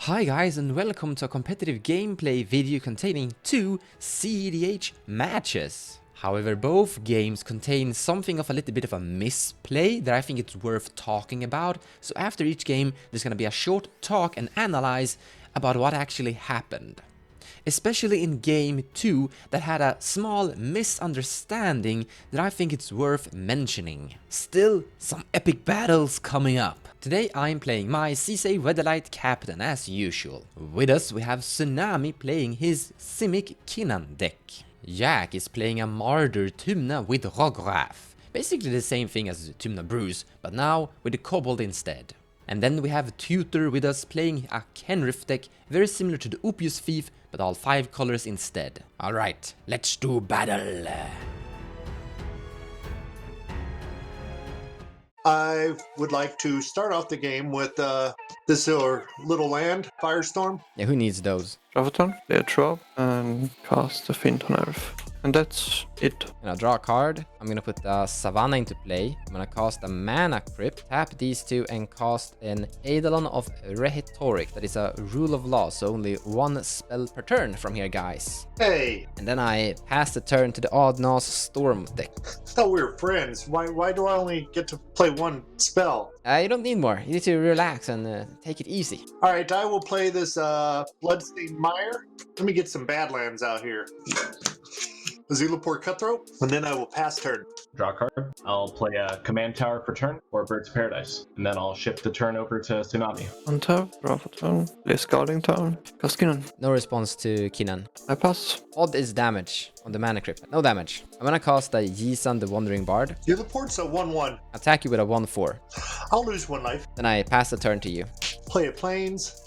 Hi guys and welcome to a competitive gameplay video containing 2 cEDH matches. However, both games contain something of a little bit of a misplay that I think it's worth talking about. So after each game, there's gonna be a short talk and analyze about what actually happened. Especially in game 2 that had a small misunderstanding that I think it's worth mentioning. Still, some epic battles coming up. Today I'm playing my Sisay Weatherlight Captain as usual. With us we have Tsunami playing his Simic Kinnan deck. Jack is playing a Marder Tymna with Rograkh. Basically the same thing as Tymna Brews, but now with the Kobold instead. And then we have Tutor with us playing a kenrith deck very similar to the Opus Thief, but all 5 colors instead. Alright, let's do battle! I would like to start off the game with this little land, Firestorm. Yeah, who needs those? Draw a turn, play a drop, and cast a Fiend on Earth. And that's it. I'm gonna draw a card. I'm gonna put the Savannah into play. I'm gonna cast a Mana Crypt, tap these 2 and cast an Eidolon of Rhetoric. That is a rule of law, so only 1 spell per turn from here, guys. Hey, And then I pass the turn to the Oddnos Storm deck. I thought we were friends. Why do I only get to play 1 spell? You don't need more. You need to relax and take it easy. All right, I will play this Bloodstained Mire. Let me get some Badlands out here. Azulaport Cutthroat, and then I will pass turn. Draw a card. I'll play a Command Tower per turn or Birds of Paradise, and then I'll shift the turn over to Tsunami. Untap, draw a turn, play Scouting Town, cast Kinnan. No response to Kinnan. I pass. Odd is damage on the Mana Crypt. No damage. I'm gonna cast a Yisan the Wandering Bard. Azulaport's a 1/1. Attack you with a 1/4. I'll lose 1 life. Then I pass the turn to you. Play a Plains.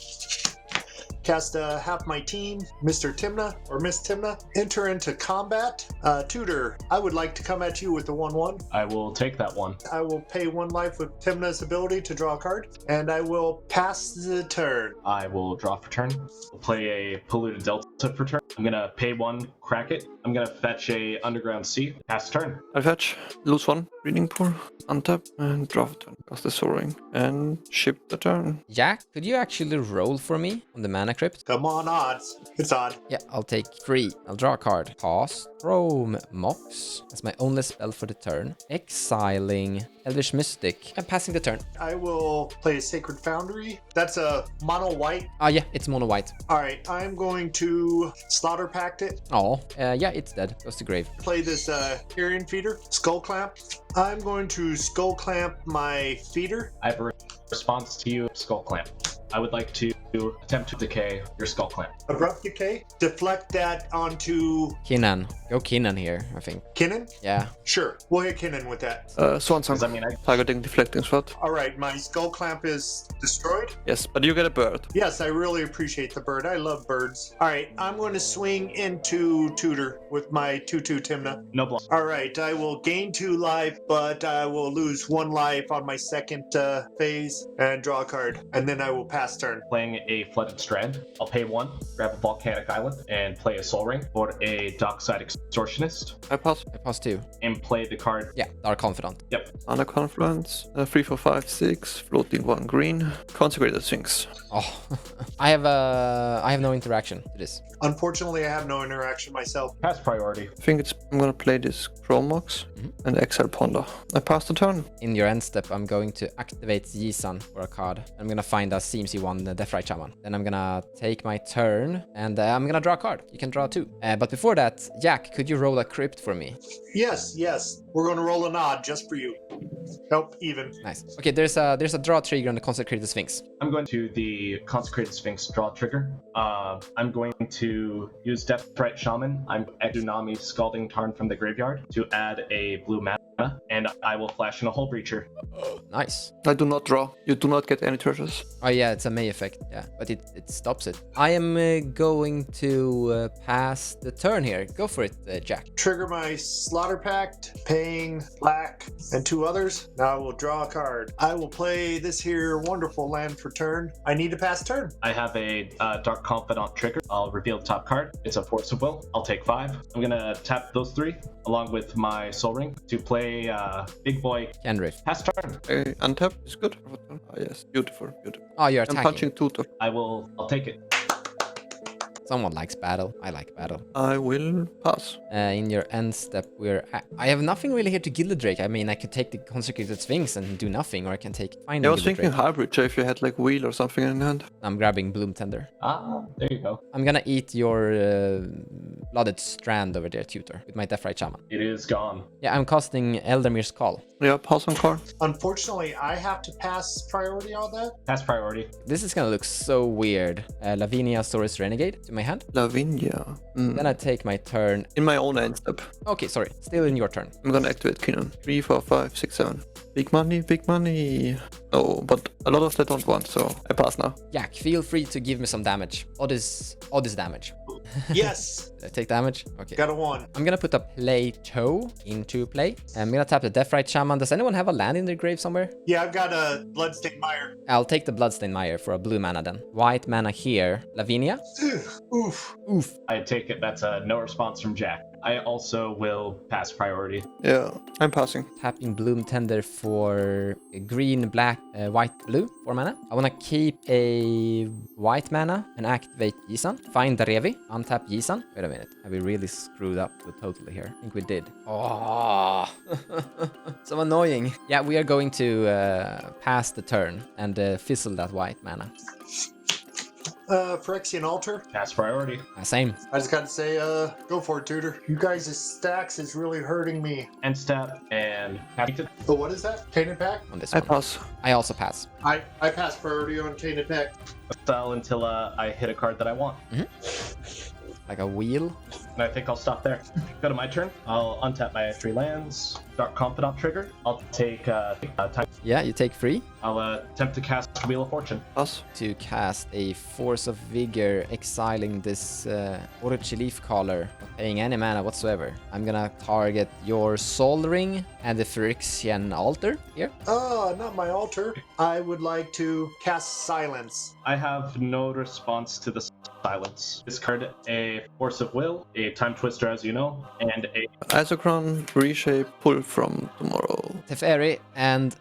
Cast half my team, Mr. Tymna or Miss Tymna. Enter into combat. Tutor, I would like to come at you with a 1/1. I will take that one. I will pay 1 life with Tymna's ability to draw a card, and I will pass the turn. I will draw for turn. I'll play a Polluted Delta for turn. I'm gonna pay 1, crack it. I'm gonna fetch a Underground Sea. Pass turn. I fetch, lose 1, Reading Pool, untap, and draw a turn. Cast the Soaring, and ship the turn. Jack, could you actually roll for me on the Mana Crypt? Come on, odds. It's odd. Yeah, I'll take 3. I'll draw a card. Cast Chrome Mox. That's my only spell for the turn. Exiling Elvish Mystic and passing the turn. I will play a Sacred Foundry. That's a mono white. Yeah, it's mono white. All right, I'm going to Slaughter Pact it. Oh, yeah, it's dead. Goes to grave. Play this Carrion Feeder, Skull Clamp. I'm going to Skull Clamp my feeder. I have a response to you, Skull Clamp. I would like to attempt to decay your Skull Clamp. Abrupt Decay. Deflect that onto Kinnan. Go Kinnan here, I think. Kinnan. Yeah. Sure, we'll hit Kinnan with that. Swan Song. Because I mean, Targeting Deflecting Shot. All right, my Skull Clamp is destroyed. Yes, but you get a bird. Yes, I really appreciate the bird. I love birds. All right, I'm going to swing into Tutor with my 2/2 Tymna. no block. All right, I will gain 2 life, but I will lose 1 life on my second phase and draw a card, and then I will pass turn. Playing a Flooded Strand. I'll pay 1, grab a Volcanic Island, and play a Soul Ring or a Dockside Extortionist, I pass. I pass 2. and play the card. Yeah, Dark Confidant. Yep. Under Confluence, 3, 4, 5, 6, floating 1 green, Consecrated Sphinx. Oh, I have no interaction to this. Unfortunately, I have no interaction myself. Pass priority. I think I'm gonna play this Chrome Mox and Exile Ponder. I pass the turn. In your end step, I'm going to activate Yisan for a card. I'm gonna find a CMC1 Deathrite Shaman. Then I'm gonna take my turn and I'm gonna draw a card. You can draw 2. But before that, Jack, could you roll a crypt for me? Yes. We're going to roll a nod just for you. Nope, even. Nice. Okay, there's a draw trigger on the Consecrated Sphinx. I'm going to the Consecrated Sphinx draw trigger. I'm going to use Deathrite Shaman. I'm Tsunami Scalding Tarn from the graveyard to add a blue mana, and I will flash in a Hull Breacher. Nice. I do not draw. You do not get any treasures. Oh yeah, it's a May effect. Yeah, but it stops it. I am going to pass the turn here. Go for it, Jack. Trigger my Slaughter Pact, paying black and 2 others. Now I will draw a card. I will play this here wonderful land for turn. I need to pass turn. I have a Dark Confidant trigger. I'll reveal the top card. It's a Force of Will. I'll take 5. I'm gonna tap those 3 along with my Soul Ring to play big boy Kenrith. pass turn. Untap is good. Ah, yes, beautiful, beautiful. Oh, you're I'm attacking. punching Tutor. I'll take it. Someone likes battle. I like battle. I will pass. In your end step, I have nothing really here to Gilded Drake. I mean, I could take the Consecrated Sphinx and do nothing, or I can take Finding I was Gilded thinking Drake. hybrid, so if you had like wheel or something in hand. I'm grabbing Bloom Tender. Ah, there you go. I'm gonna eat your Blooded Strand over there, Tutor, with my Deathrite Shaman. It is gone. Yeah, I'm casting Eldermir's Call. Yeah, pass on card. Unfortunately, I have to pass priority on that. Pass priority. This is gonna look so weird. Lavinia Saurus Renegade to my hand. Lavinia. Then I take my turn. In my own end step. Okay, sorry. Still in your turn. I'm gonna activate Kinnan. 3, 4, 5, 6, 7. Big money, big money. Oh, but a lot of that don't want, so I pass now. Jack, feel free to give me some damage. Odd is damage. Yes, Did I take damage? Okay. got a 1. I'm gonna put a Plateau into play. I'm gonna tap the Deathrite Shaman. Does anyone have a land in their grave somewhere? Yeah, I've got a Bloodstained Mire. I'll take the Bloodstained Mire for a blue mana then. White mana here. Lavinia? Oof. Oof. I take it that's a no response from Jack. I also will pass priority. Yeah, I'm passing. Tapping Bloom Tender for green, black, white, blue. 4 mana. I wanna keep a white mana and activate Yisan. Find Darevi. Untap Yisan. Wait a minute. Have we really screwed up totally here? I think we did. Oh, so annoying. Yeah, we are going to pass the turn and fizzle that white mana. Phyrexian Altar. Pass priority. Same. I just gotta say, go for it, Tutor. You guys' stacks is really hurting me. End step and happy. Oh, what is that? Tainted Pack? On this I one. pass. I also pass. I pass priority on Tainted Pack. Sell until I hit a card that I want. Like a wheel. And I think I'll stop there. Go to my turn. I'll untap my 3 lands. Dark Confidant trigger. I'll take time. Yeah, you take 3 I'll attempt to cast Wheel of Fortune. Pass. to cast a Force of Vigor, exiling this Orochi Leaf Caller, not paying any mana whatsoever. I'm gonna target your Soul Ring and the Phyrexian Altar here. Not my altar. I would like to cast Silence. I have no response to the silence. Discard a Force of Will, a Time Twister as you know, and a Isochron, reshape, pull from tomorrow. Teferi and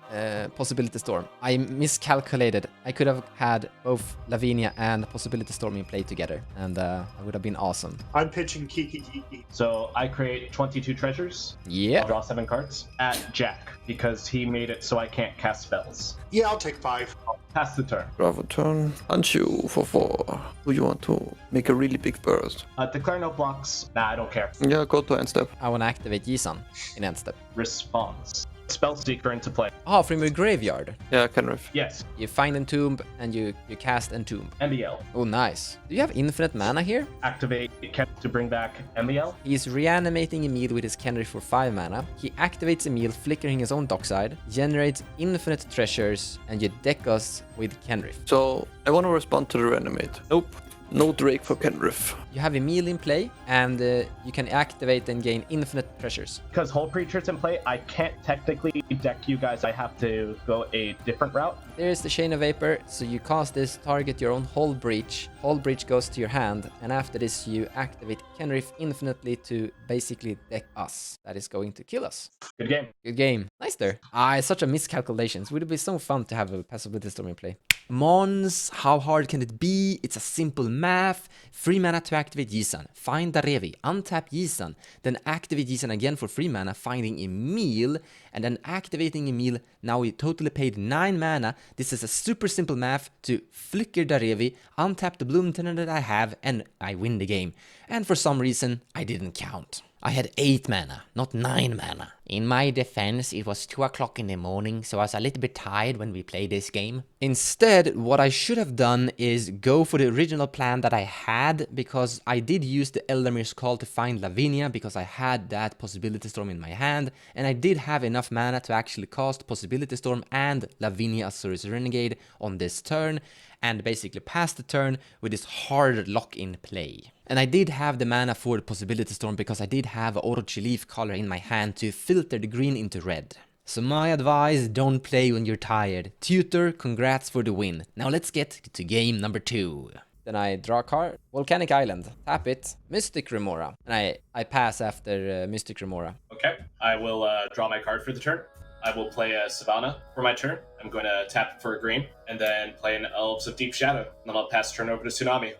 Possibility Storm. I miscalculated. I could have had both Lavinia and Possibility Storm in play together, and that would have been awesome. I'm pitching Kiki Kiki. So I create 22 treasures. I'll Yeah. draw 7 cards at Jack because he made it so I can't cast spells. Yeah, I'll take 5. Pass the turn. Bravo turn. Punch you for 4. Do you want to make a really big burst? Declare no blocks. Nah, I don't care. Yeah, go to end step. I want to activate Yisan in end step. Response. Spellseeker into play. Oh, from your graveyard. Yeah, Kenrith. Yes. You find Entomb and you cast Entomb. MBL. Oh, nice. Do you have infinite mana here? Activate Ken to bring back MBL. He's reanimating Emil with his Kenrith for 5 mana. He activates Emil, flickering his own dockside, generates infinite treasures, and you deck us with Kenrith. So, I want to respond to the reanimate. Nope. No Drake for Kenrith. You have Emil in play, and you can activate and gain infinite treasures. Because whole creatures in play, I can't technically deck you guys. I have to go a different route. There's the Chain of Vapor, so you cast this, target your own Hull Breach. Hull Breach goes to your hand, and after this you activate Kenrith infinitely to basically deck us. That is going to kill us. Good game. Good game. Nice there. It's such a miscalculation. It would be so fun to have a Possibility Storm in play. Mons, how hard can it be? It's a simple math. 3 mana to activate Yisan. Find Darevi. Untap Yisan. Then activate Yisan again for 3 mana, finding Emil. And then activating Emil. Now we totally paid 9 mana. This is a super simple math to flicker Darevi, untap the Bloom Tender that I have, and I win the game. And for some reason, I didn't count. I had 8 mana, not 9 mana. In my defense, it was 2 o'clock in the morning, so I was a little bit tired when we played this game. Instead, what I should have done is go for the original plan that I had, because I did use the Eldermir's Call to find Lavinia, because I had that Possibility Storm in my hand, and I did have enough mana to actually cast Possibility Storm and Lavinia Azorius Renegade on this turn, and basically pass the turn with this hard lock in play. And I did have the mana for the Possibility Storm because I did have a Orochi Leaf Caller in my hand to filter the green into red. So my advice, don't play when you're tired. Tutor, congrats for the win. Now let's get to game number 2. Then I draw a card, Volcanic Island, tap it, Mystic Remora, and I pass after Mystic Remora. Okay. I will draw my card for the turn. I will play a Savannah for my turn. I'm going to tap for a green, and then play an Elves of Deep Shadow. And then I'll pass turn over to Tsunami.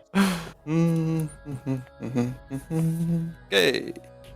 Okay.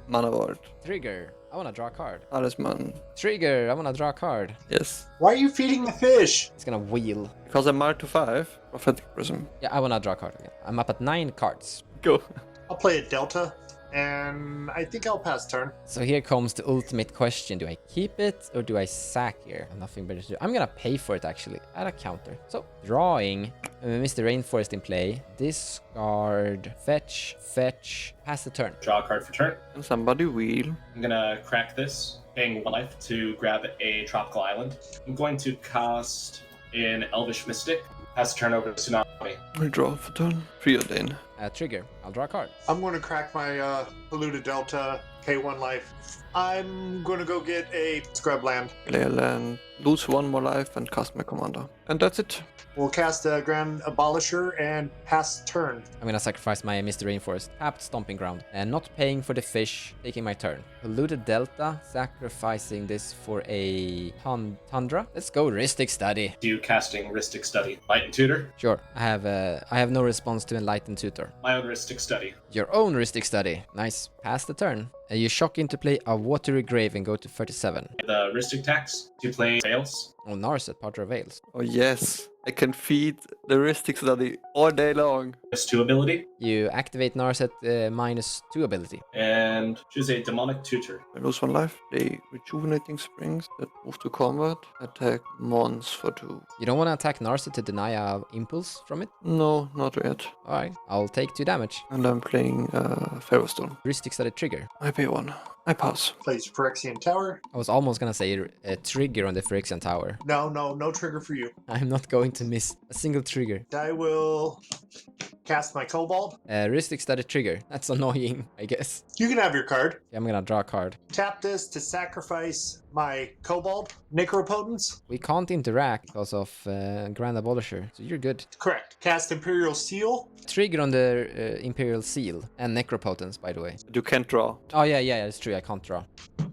Mana ward. Trigger. I wanna draw a card. Talisman. Trigger. I wanna draw a card. Yes. Why are you feeding the fish? It's gonna wheel. Because I'm marked to 5. Prophetic Prism. Yeah, I wanna draw a card again. I'm up at 9 cards. Go. I'll play a Delta, and I think I'll pass turn. So here comes the ultimate question. Do I keep it or do I sack here? Nothing better to do. I'm gonna pay for it actually. Add a counter. So drawing. Mr. Rainforest in play. Discard. Fetch. Fetch. Pass the turn. Draw a card for turn. And somebody wheel. I'm going to crack this, paying 1 life to grab a tropical island. I'm going to cast an Elvish Mystic. Pass the turn over to Tsunami. I draw for turn. Preordain. Trigger. I'll draw a card. I'm going to crack my Polluted Delta, pay 1 life. I'm going to go get a Scrub Land. Play a land. Lose 1 more life and cast my commander. And that's it. We'll cast a Grand Abolisher and pass turn. I'm gonna sacrifice my Mr. Rainforest. Tapped Stomping Ground. And not paying for the fish. Taking my turn. Polluted Delta. Sacrificing this for a Tundra. Let's go Rhystic Study. You casting Rhystic Study. Light and Tutor. Sure. I have no response to Enlightened Tutor. My own Rhystic Study. Your own Rhystic Study. Nice. Pass the turn. You shock into play a Watery Grave and go to 37. The Rhystic tax to play Veils. Oh, Narset, Potter of Veils. Oh yes. I can feed the Rhystic Study all day long. +2 ability. You activate Narset -2 ability. And choose a Demonic Tutor. I lose 1 life. Play Rejuvenating Springs that move to combat. Attack Mons for 2. You don't want to attack Narset to deny a impulse from it? No, not yet. Alright, I'll take 2 damage. And I'm playing Ferrostone. Rhystic Study trigger. I pay 1. I pass. Plays Phyrexian Tower. I was almost gonna say a trigger on the Phyrexian Tower. No trigger for you. I'm not going to miss a single trigger. I will cast my Kobold. Rhystic Study trigger. That's annoying, I guess. You can have your card. Yeah, I'm gonna draw a card. Tap this to sacrifice my Kobold. Necropotence. We can't interact because of Grand Abolisher, so you're good. Correct. Cast Imperial Seal. Trigger on the Imperial Seal and Necropotence, by the way. You can't draw. Oh yeah, it's true. I can't draw.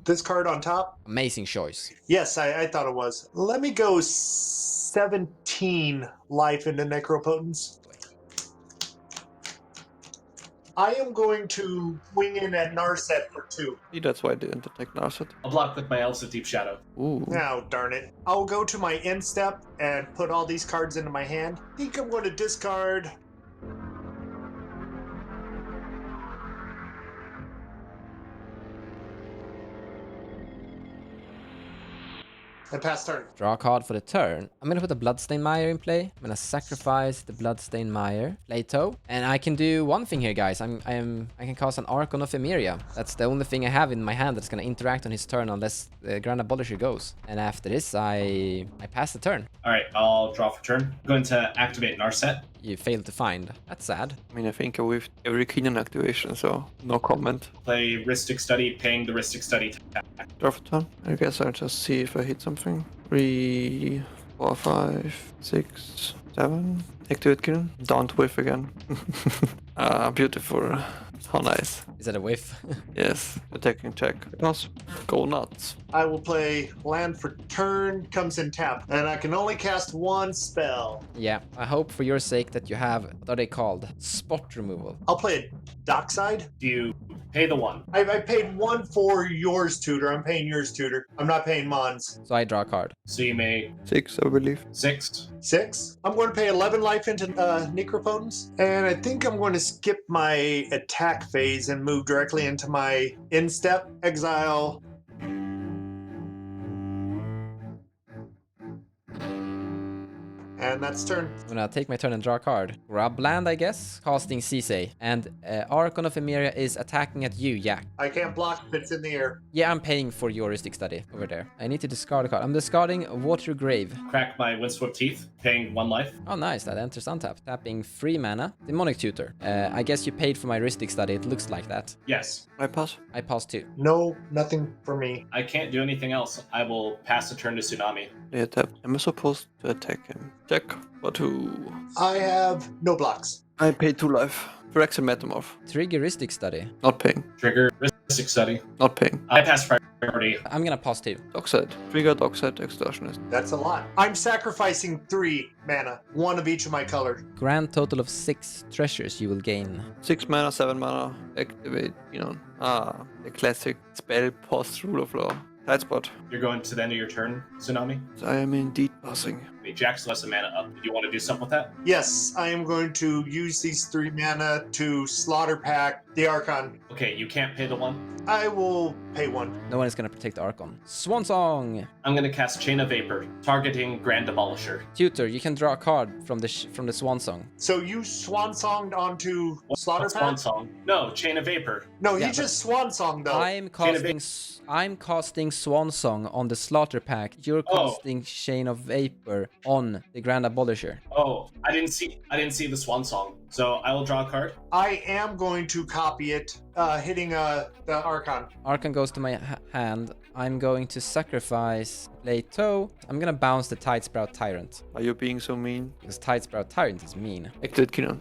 This card on top. Amazing choice. Yes, I thought it was. Let me go 17 life into Necropotence. I am going to wing in at Narset for 2. That's why I didn't attack Narset. I'll block with my Elves of Deep Shadow. Ooh. Now, darn it. I'll go to my end step and put all these cards into my hand. I think I'm going to discard. And pass turn. Draw a card for the turn. I'm gonna put the Bloodstained Mire in play. I'm gonna sacrifice the Bloodstained Mire. Play Toe. And I can do one thing here, guys. I can cast an Archon of Emeria. That's the only thing I have in my hand that's gonna interact on his turn unless the Grand Abolisher goes. And after this, I pass the turn. Alright, I'll draw for turn. I'm going to activate Narset. You failed to find. That's sad. I mean, I think I whiffed every Kinnan activation, so no comment. Play Rhystic Study, paying the Rhystic Study tax. Draw for turn. I guess I'll just see if I hit something. 3, 4, 5, 6, 7. Activate Kinnan. Don't whiff again. Beautiful. How nice. Is that a whiff? Yes. Attacking check. Pass. Go nuts. I will play land for turn, comes in tap, and I can only cast 1 spell. Yeah, I hope for your sake that you have, what are they called? Spot removal. I'll play a Dockside. Do you pay the 1? I paid 1 for yours, Tutor. I'm paying yours, Tutor. I'm not paying Mons. So I draw a card. So you may 6, I believe. 6. 6. I'm going to pay 11 life into Necropotence. And I think I'm going to skip my attack phase and move directly into my instep, exile. And that's turn. I'm gonna take my turn and draw a card. Grab land, I guess. Casting Sisay. And Archon of Emeria is attacking at you, Jack. I can't block if it's in the air. Yeah, I'm paying for your Rhystic Study over there. I need to discard a card. I'm discarding Water Grave. Crack my Windswept Teeth, paying 1 life. Oh, nice. That enters untapped. Tapping 3 mana. Demonic Tutor. I guess you paid for my Rhystic Study. It looks like that. Yes. I pass. I pass 2. No, nothing for me. I can't do anything else. I will pass the turn to Tsunami. They attack. Am I supposed to attack him? Check. For 2. I have no blocks. I pay 2 life. Phyrexian Metamorph. Trigger Rhystic Study. Not paying. Trigger Rhystic Study. Not paying. I pass already. I'm gonna pause too. Dockside. Trigger Dockside Extortionist. That's a lot. I'm sacrificing 3 mana, 1 of each of my color. Grand total of 6 treasures you will gain. 6 mana, 7 mana. Activate, the classic spell post rule of law. Tight spot. You're going to the end of your turn, Tsunami. I am indeed passing. Okay, Jack's less of mana up. Do you want to do something with that? Yes, I am going to use these 3 mana to slaughter pack the Archon. Okay, you can't pay the 1. I will pay 1. No one is gonna protect the Archon. Swan Song! I'm going to cast Chain of Vapor, targeting Grand Abolisher. Tutor, you can draw a card from the Swan Song. So you swan songed onto slaughter What's pack? Swan Song? No, Chain of Vapor. No, Yeah, you just swan songed though. I'm casting Swan Song on the Slaughter Pack. You're casting Chain of Vapor on the Grand Abolisher. Oh, I didn't see the Swan Song. So I will draw a card. I am going to copy it, hitting the Archon. Archon goes to my hand. I'm going to sacrifice Plateau. I'm gonna bounce the Tidesprout Tyrant. Are you being so mean? Because Tidesprout Tyrant is mean. Activate Kinnan.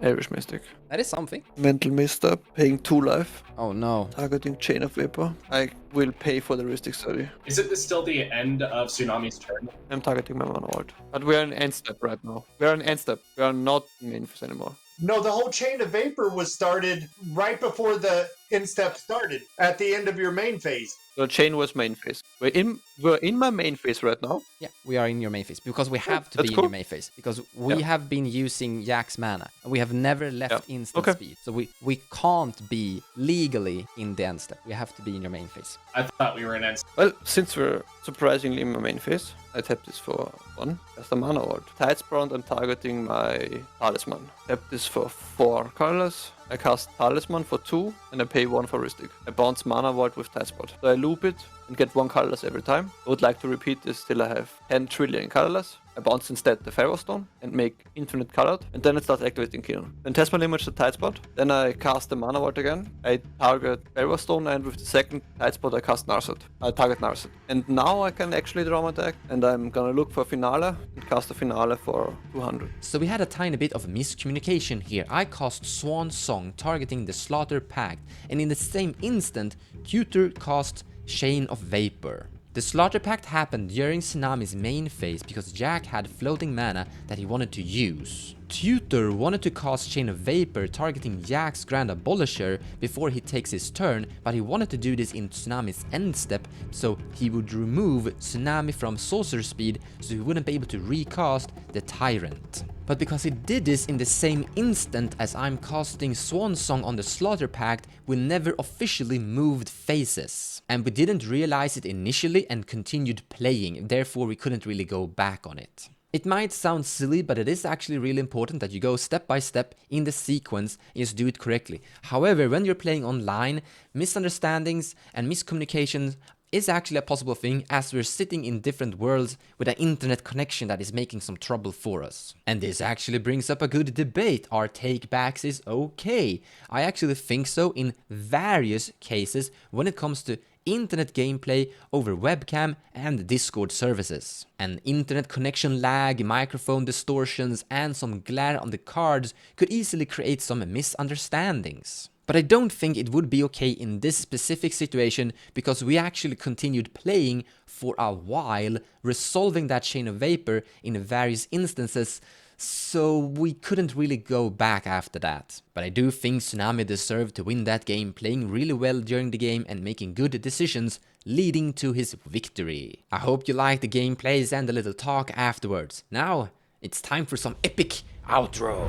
Irish Mystic. That is something. Mental Misstep. Paying 2 life. Oh no. Targeting Chain of Vapor. I will pay for the Heuristic Study. Isn't this still the end of Tsunami's turn? I'm targeting my mana vault. But we're in end step right now. We're in end step. We are not in main phase anymore. No, the whole chain of vapor was started right before the instep started, at the end of your main phase. The chain was main phase. We're in my main phase right now. Yeah, we are in your main phase because we have to that's be in cool. your main phase because we have been using Jack's mana and we have never left instant speed. So we can't be legally in the end step. We have to be in your main phase. I thought we were in end. Well, since we're surprisingly in my main phase, I tap this for 1. That's a mana vault. Tidesprong, I'm targeting my Talisman. Tap this for 4 colorless. I cast Talisman for 2 and I pay 1 for Heuristic. I bounce mana vault with Tidespot. So I loop it and get 1 colorless every time. I would like to repeat this till I have 10 trillion colorless. I bounce instead the Pharaoh Stone and make infinite colored, and then it starts activating Kinnan. Then test my limits to Tidespot. Then I cast the mana vault again. I target Pharaoh Stone, and with the second Tidespot I cast Narset. I target Narset. And now I can actually draw my deck, and I'm gonna look for Finale and cast a Finale for 200. So we had a tiny bit of miscommunication here. I cast Swan Song targeting the Slaughter Pact, and in the same instant, Tutor cast Chain of Vapor. The Slaughter Pact happened during Tsunami's main phase because Jack had floating mana that he wanted to use. Tutor wanted to cast Chain of Vapor targeting Jack's Grand Abolisher before he takes his turn, but he wanted to do this in Tsunami's end step so he would remove Tsunami from Sorcerer Speed so he wouldn't be able to recast the Tyrant. But because he did this in the same instant as I'm casting Swan Song on the Slaughter Pact, we never officially moved phases. And we didn't realize it initially and continued playing, therefore we couldn't really go back on it. It might sound silly, but it is actually really important that you go step by step in the sequence and just do it correctly. However, when you're playing online, misunderstandings and miscommunications is actually a possible thing as we're sitting in different worlds with an internet connection that is making some trouble for us. And this actually brings up a good debate. Are takebacks is okay? I actually think so in various cases when it comes to internet gameplay over webcam and Discord services. And internet connection lag, microphone distortions and some glare on the cards could easily create some misunderstandings. But I don't think it would be okay in this specific situation because we actually continued playing for a while, resolving that Chain of Vapor in various instances, so we couldn't really go back after that. But I do think Tsunami deserved to win that game, playing really well during the game and making good decisions, leading to his victory. I hope you liked the gameplays and the little talk afterwards. Now, it's time for some epic outro.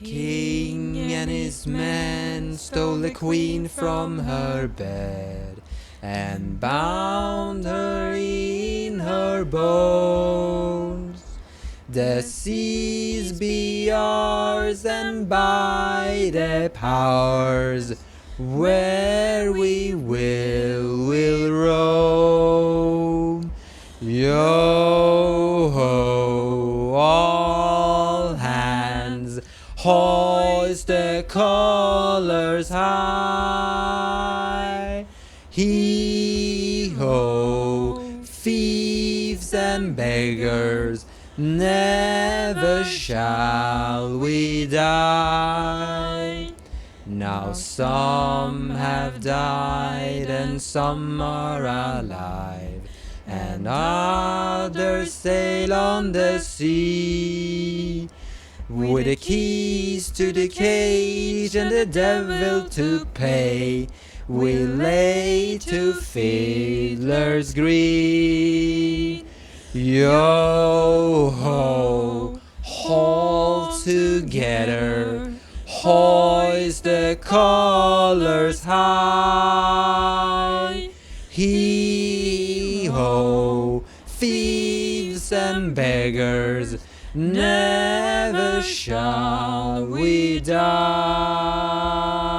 King and his men stole the queen from her bed and bound her in her bones. The seas be ours and by the powers where we will roam. Yo ho, all hands, hoist the colors high. Hee-ho, thieves and beggars, never shall we die. Now some have died and some are alive, and others sail on the sea, with the keys to the cage and the devil to pay. We lay to Fiddler's Green. Yo ho, haul together, hoist the colors high. Hee ho, thieves and beggars, never shall we die.